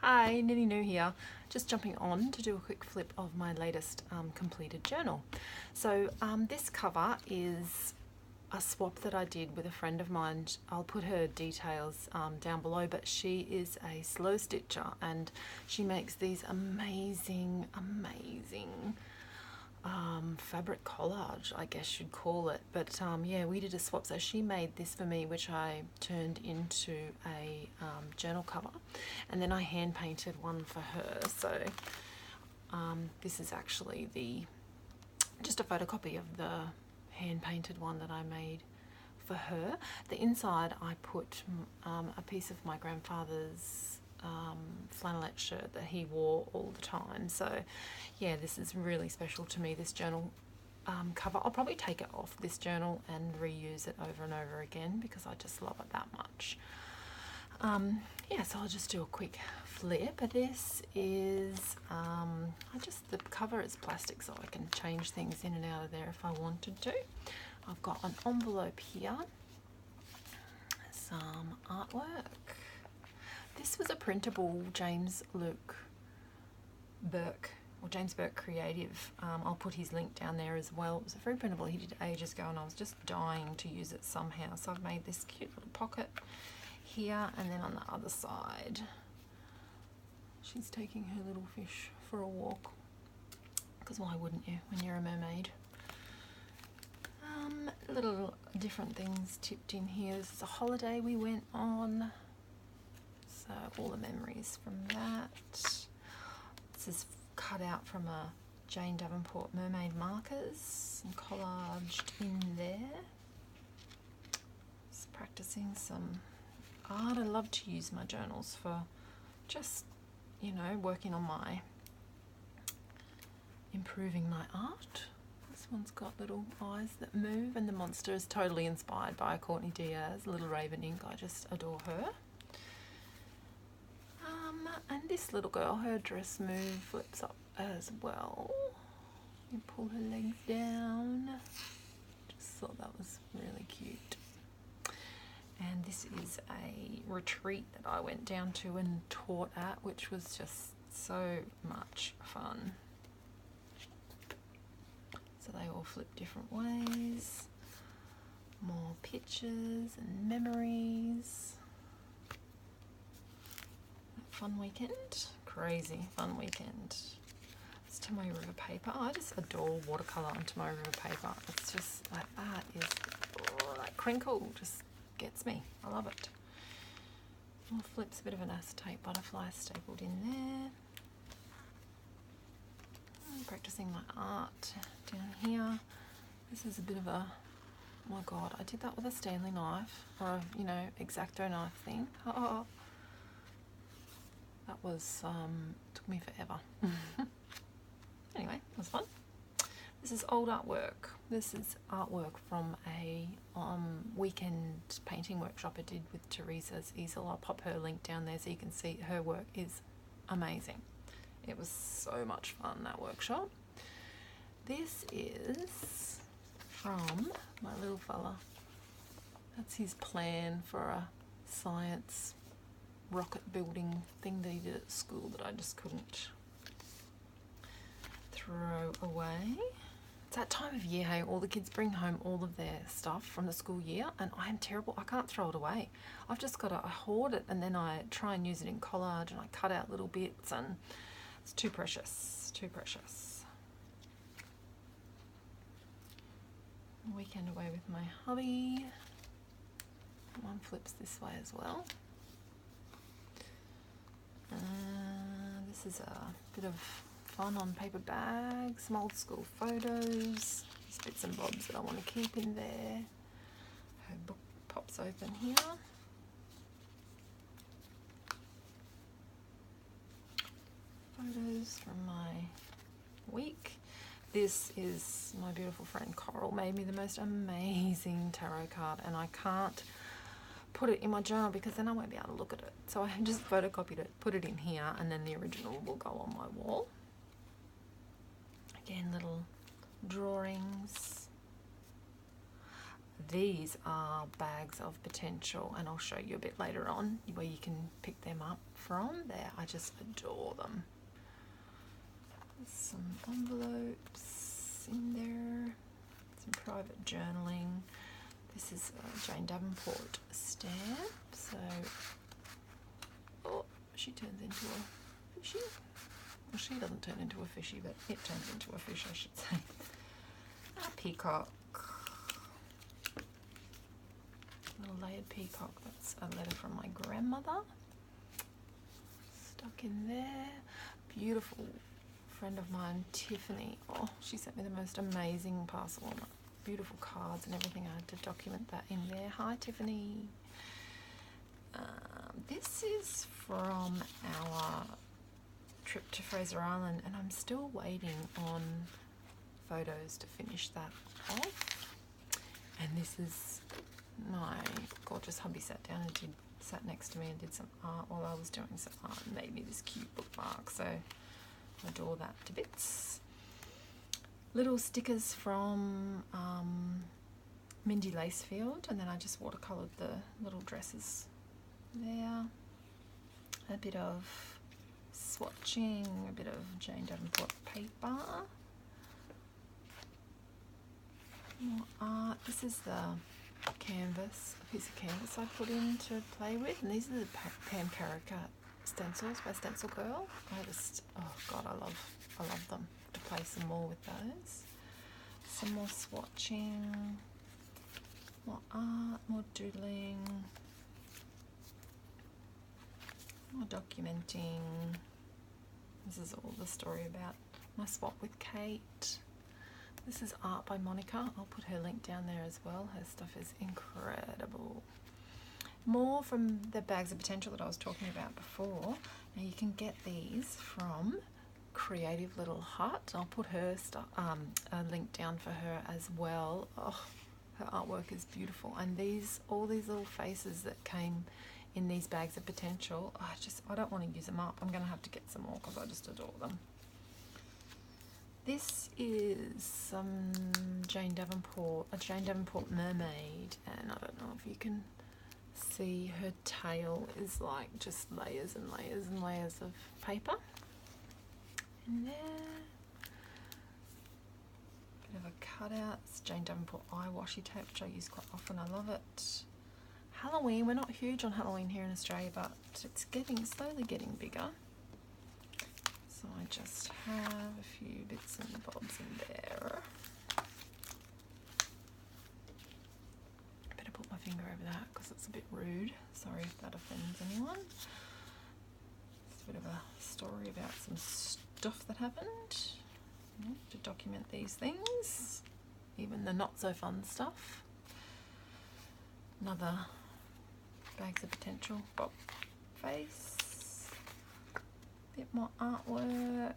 Hi, NinnyNoo here. Just jumping on to do a quick flip of my latest completed journal. So this cover is a swap that I did with a friend of mine. I'll put her details down below, but she is a slow stitcher and she makes these amazing fabric collage, I guess you'd call it. But yeah, we did a swap. So she made this for me, which I turned into a journal cover, and then I hand painted one for her. So this is actually just a photocopy of the hand painted one that I made for her. The inside I put a piece of my grandfather's flannelette shirt that he wore all the time. So yeah, this is really special to me, this journal cover. I'll probably take it off this journal and reuse it over and over again because I just love it that much. Yeah, so I'll just do a quick flip. This is the cover is plastic, so I can change things in and out of there if I wanted to. I've got an envelope here, some artwork. This was a printable James Burke Creative. I'll put his link down there as well. It was a free printable he did ages ago and I was just dying to use it somehow. So I've made this cute little pocket here, and then on the other side she's taking her little fish for a walk, because why wouldn't you when you're a mermaid? Little different things tipped in here. This is a holiday we went on, so all the memories from that. This is cut out from a Jane Davenport mermaid markers and collaged in there. Just practicing some art. I love to use my journals for just, you know, working on improving my art. This one's got little eyes that move, and the monster is totally inspired by Courtney Diaz, Little Raven ink. I just adore her. And this little girl, her dress flips up as well. You pull her legs down. Just thought that was really cute. And this is a retreat that I went down to and taught at, which was just so much fun. So they all flip different ways. More pictures and memories. Fun weekend, crazy fun weekend. It's Tomoe River paper. I just adore watercolour on Tomoe River paper. It's just like that crinkle just gets me. I love it. More flips, a bit of an acetate butterfly stapled in there. I'm practicing my art down here. This is a bit of a, oh my god, I did that with a Stanley knife, or a, you know, X-Acto knife thing. Oh. That was, took me forever. Anyway, it was fun. This is old artwork. This is artwork from a weekend painting workshop I did with Teresas Easel. I'll pop her link down there so you can see her work is amazing. It was so much fun, that workshop. This is from my little fella. That's his plan for a science rocket building thing that he did at school that I just couldn't throw away. It's that time of year, hey, all the kids bring home all of their stuff from the school year and I am terrible. I can't throw it away. I've just got to hoard it, and then I try and use it in collage and I cut out little bits, and it's too precious, too precious. Weekend away with my hubby. One flips this way as well. This is a bit of fun on paper bags, some old school photos, just bits and bobs that I want to keep in there. Her book pops open here. Photos from my week. This is my beautiful friend Coral made me the most amazing tarot card, and I can't put it in my journal because then I won't be able to look at it. So I just photocopied it, put it in here, and then the original will go on my wall. Again, little drawings. these are bags of potential, and I'll show you a bit later on where you can pick them up from. There, I just adore them. There's some envelopes in there, some private journaling. This is a Jane Davenport stamp. So, oh, she turns into a fishy. Well, she doesn't turn into a fishy, but it turns into a fish, I should say. A peacock. Little layered peacock. That's a letter from my grandmother. Stuck in there. Beautiful friend of mine, Tiffany. Oh, she sent me the most amazing parcel. Beautiful cards and everything. I had to document that in there. Hi, Tiffany. This is from our trip to Fraser Island, and I'm still waiting on photos to finish that off. And this is my gorgeous hubby sat next to me and did some art while I was doing some art and made me this cute bookmark. So I adore that to bits. Little stickers from Mindy Lacefield, and then I just watercolored the little dresses there. A bit of swatching, a bit of Jane Davenport paper. More art. This is the canvas, a piece of canvas I put in to play with, and these are the Pam Carica stencils by Stencil Girl. Oh god, I love them. To play some more with those. Some more swatching, more art, more doodling, more documenting. This is all the story about my swap with Kate. This is art by Monika. I'll put her link down there as well. Her stuff is incredible. More from the bags of potential that I was talking about before. Now you can get these from Creative Little Hut. I'll put her a link down for her as well. Oh, her artwork is beautiful, and all these little faces that came in these bags of potential, I don't want to use them up. I'm going to have to get some more because I just adore them. This is some a Jane Davenport mermaid, and I don't know if you can see, her tail is like just layers and layers and layers of paper. In there, bit of a cutout. It's Jane Davenport eye washi tape, which I use quite often. I love it. Halloween, we're not huge on Halloween here in Australia, but it's slowly getting bigger. So I just have a few bits and bobs in there. Better put my finger over that because it's a bit rude. Sorry if that offends anyone. It's a bit of a story about some stuff that happened, to document these things, even the not so fun stuff. Another bags of potential bob face, bit more artwork.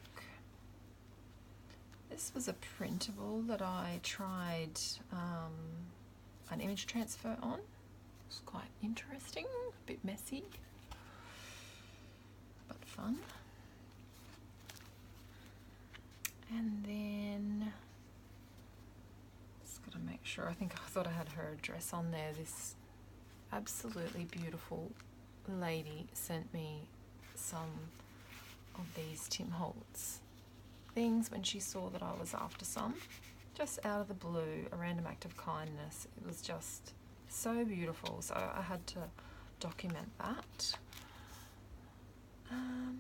This was a printable that I tried an image transfer on. It's quite interesting, a bit messy, but fun. And then just gotta make sure, I thought I had her address on there. This absolutely beautiful lady sent me some of these Tim Holtz things when she saw that I was after some, just out of the blue, a random act of kindness. It was just so beautiful, so I had to document that.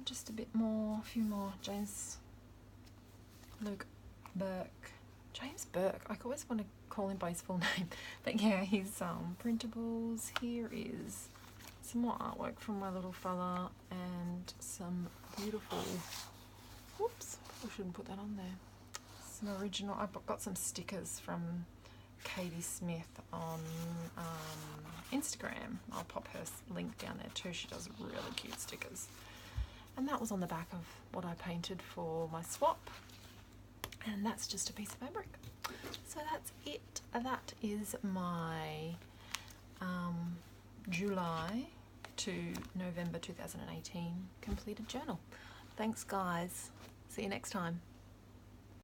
Just a bit more, a few more. James Burke. I always want to call him by his full name, but yeah, his printables. Here is some more artwork from my little fella, and some beautiful, whoops, I shouldn't put that on there, some original, I've got some stickers from Katie Smith on Instagram. I'll pop her link down there too. She does really cute stickers, and that was on the back of what I painted for my swap. And that's just a piece of fabric. So that's it. That is my July to November 2018 completed journal. Thanks guys. See you next time.